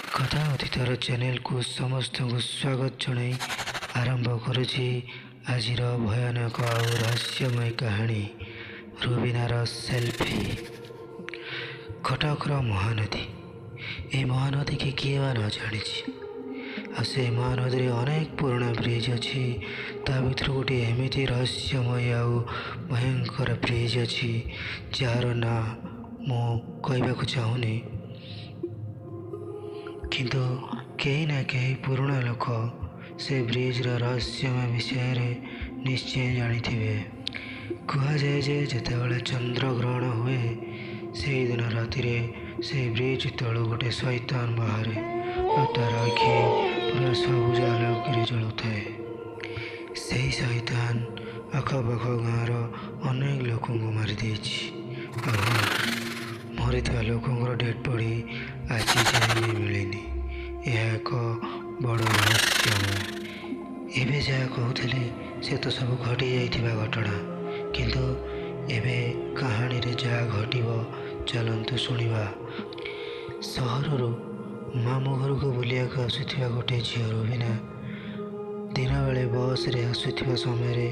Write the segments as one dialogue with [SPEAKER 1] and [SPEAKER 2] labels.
[SPEAKER 1] କଥା ଅତୀତର ଚ୍ୟାନେଲକୁ ସମସ୍ତଙ୍କୁ ସ୍ୱାଗତ ଜଣାଇ ଆରମ୍ଭ କରୁଛି ଆଜିର ଭୟାନକ ଆଉ ରହସ୍ୟମୟ କାହାଣୀ ରୁବିନାର ସେଲ୍ଫି। କଟକର ମହାନଦୀ। ଏ ମହାନଦୀକି କିଏ ବା ନ ଜାଣିଛି। ଆଉ ସେ ମହାନଦୀରେ ଅନେକ ପୁରୁଣା ବ୍ରିଜ୍ ଅଛି। ତା ଭିତରୁ ଗୋଟିଏ ଏମିତି ରହସ୍ୟମୟ ଆଉ ଭୟଙ୍କର ବ୍ରିଜ୍ ଅଛି ଯାହାର ନାଁ ମୁଁ କହିବାକୁ ଚାହୁଁନି, କିନ୍ତୁ କେହି ନା କେହି ପୁରୁଣା ଲୋକ ସେ ବ୍ରିଜ୍ର ରହସ୍ୟମୟ ବିଷୟରେ ନିଶ୍ଚୟ ଜାଣିଥିବେ। କୁହାଯାଏ ଯେ ଯେତେବେଳେ ଚନ୍ଦ୍ରଗ୍ରହଣ ହୁଏ ସେହିଦିନ ରାତିରେ ସେ ବ୍ରିଜ୍ ତଳୁ ଗୋଟେ ଶୈତାନ ବାହାରେ ଆଉ ତା'ର ଆଖି ପୁରା ସବୁଜ ଆଲୋକରେ ଜଳୁଥାଏ। ସେହି ଶୈତାନ ଆଖପାଖ ଗାଁର ଅନେକ ଲୋକଙ୍କୁ ମାରିଦେଇଛି। ଆଉ ମରିଥିବା ଲୋକଙ୍କର ଡେଡ୍ ବଡି ଆଜି ଯାଏ ବି ମିଳିନି। ଏହା ଏକ ବଡ଼ ରହସ୍ୟମୟ। ଏବେ ଯାହା କହୁଥିଲେ ସେ ତ ସବୁ ଘଟିଯାଇଥିବା ଘଟଣା, କିନ୍ତୁ ଏବେ କାହାଣୀରେ ଯାହା ଘଟିବ ଚାଲନ୍ତୁ ଶୁଣିବା। ସହରରୁ ମାମୁଁ ଘରକୁ ବୁଲିବାକୁ ଆସୁଥିବା ଗୋଟେ ଝିଅ ରୁବିନା ଦିନବେଳେ ବସ୍ରେ ଆସୁଥିବା ସମୟରେ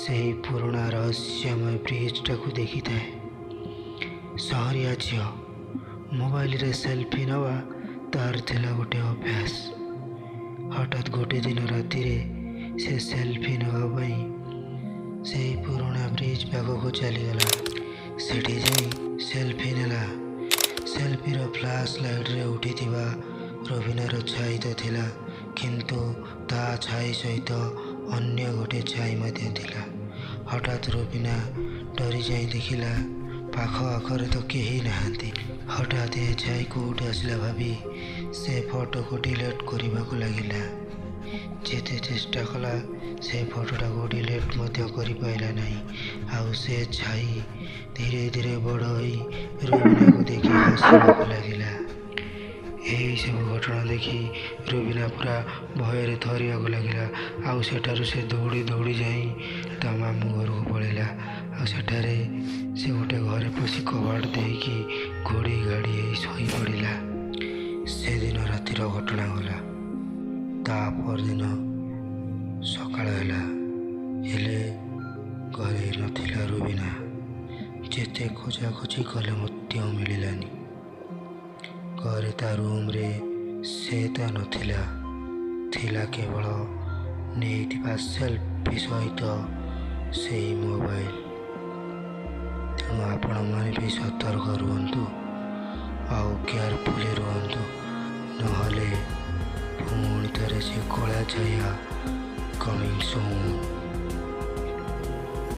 [SPEAKER 1] ସେହି ପୁରୁଣା ରହସ୍ୟମୟ ବ୍ରିଜ୍ଟାକୁ ଦେଖିଥାଏ। ସହରିଆ ଝିଅ, ମୋବାଇଲରେ ସେଲ୍ଫି ନେବା ତାର ଥିଲା ଗୋଟେ ଅଭ୍ୟାସ। ହଠାତ୍ ଗୋଟେ ଦିନ ରାତିରେ ସେ ସେଲ୍ଫି ନେବା ପାଇଁ ସେହି ପୁରୁଣା ବ୍ରିଜ୍ ପାଖକୁ ଚାଲିଗଲା। ସେଠି ଯାଇ ସେଲ୍ଫି ନେଲା। ସେଲ୍ଫିର ଫ୍ଲାସ୍ ଲାଇଟ୍ରେ ଉଠିଥିବା ରୁବିନାର ଛାଇ ତ ଥିଲା, କିନ୍ତୁ ତା ଛାଇ ସହିତ ଅନ୍ୟ ଗୋଟେ ଛାଇ ମଧ୍ୟ ଥିଲା। ହଠାତ୍ ରୁବିନା ଡରି ଯାଇ ଦେଖିଲା ପାଖ ଆଖରେ ତ କେହି ନାହାନ୍ତି। ହଠାତ୍ ଏ ଛାଇ କେଉଁଠି ଆସିଲା ଭାବି ସେ ଫଟୋକୁ ଡିଲିଟ୍ କରିବାକୁ ଲାଗିଲା। ଯେତେ ଚେଷ୍ଟା କଲା ସେ ଫଟୋଟାକୁ ଡିଲିଟ୍ ମଧ୍ୟ କରିପାରିଲା ନାହିଁ। ଆଉ ସେ ଛାଇ ଧୀରେ ଧୀରେ ବଡ଼ ହୋଇ ରୁବିନାକୁ ଦେଖି ହସିବାକୁ ଲାଗିଲା। ଏହିସବୁ ଘଟଣା ଦେଖି ରୁବିନା ପୁରା ଭୟରେ ଥରିବାକୁ ଲାଗିଲା। ଆଉ ସେଠାରୁ ସେ ଦୌଡ଼ି ଦୌଡ଼ି ଯାଇ ତା ମାମୁଁ ଘରକୁ ପଳେଇଲା। ଆଉ ସେଠାରେ ସେ ଗୋଟେ ଘରେ ପଶି କବାଟ ଦେଇକି ଘୋଡ଼େଇ ଘାଡ଼ି ହେଇ ଶୋଇପଡ଼ିଲା। ସେଦିନ ରାତିର ଘଟଣା ଗଲା। ତା ପରଦିନ ସକାଳ ହେଲା, ହେଲେ ଘରେ ନଥିଲା ରୁବିନା। ଯେତେ ଖୋଜାଖୋଜି କଲେ ମଧ୍ୟ ମିଳିଲାନି। ଘରେ ତା ରୁମ୍ରେ ସେ ତ ନଥିଲା, ଥିଲା କେବଳ ନେଇଥିବା ସେଲ୍ଫି ସହିତ ସେଇ ମୋବାଇଲ। ତେଣୁ ଆପଣମାନେ ବି ସତର୍କ ରୁହନ୍ତୁ ଆଉ କେୟାରଫୁଲି ରୁହନ୍ତୁ, ନହେଲେ ପୁଣି ଥରେ ସେ କଳା ଛାୟା କମିଂ ସୁନ୍।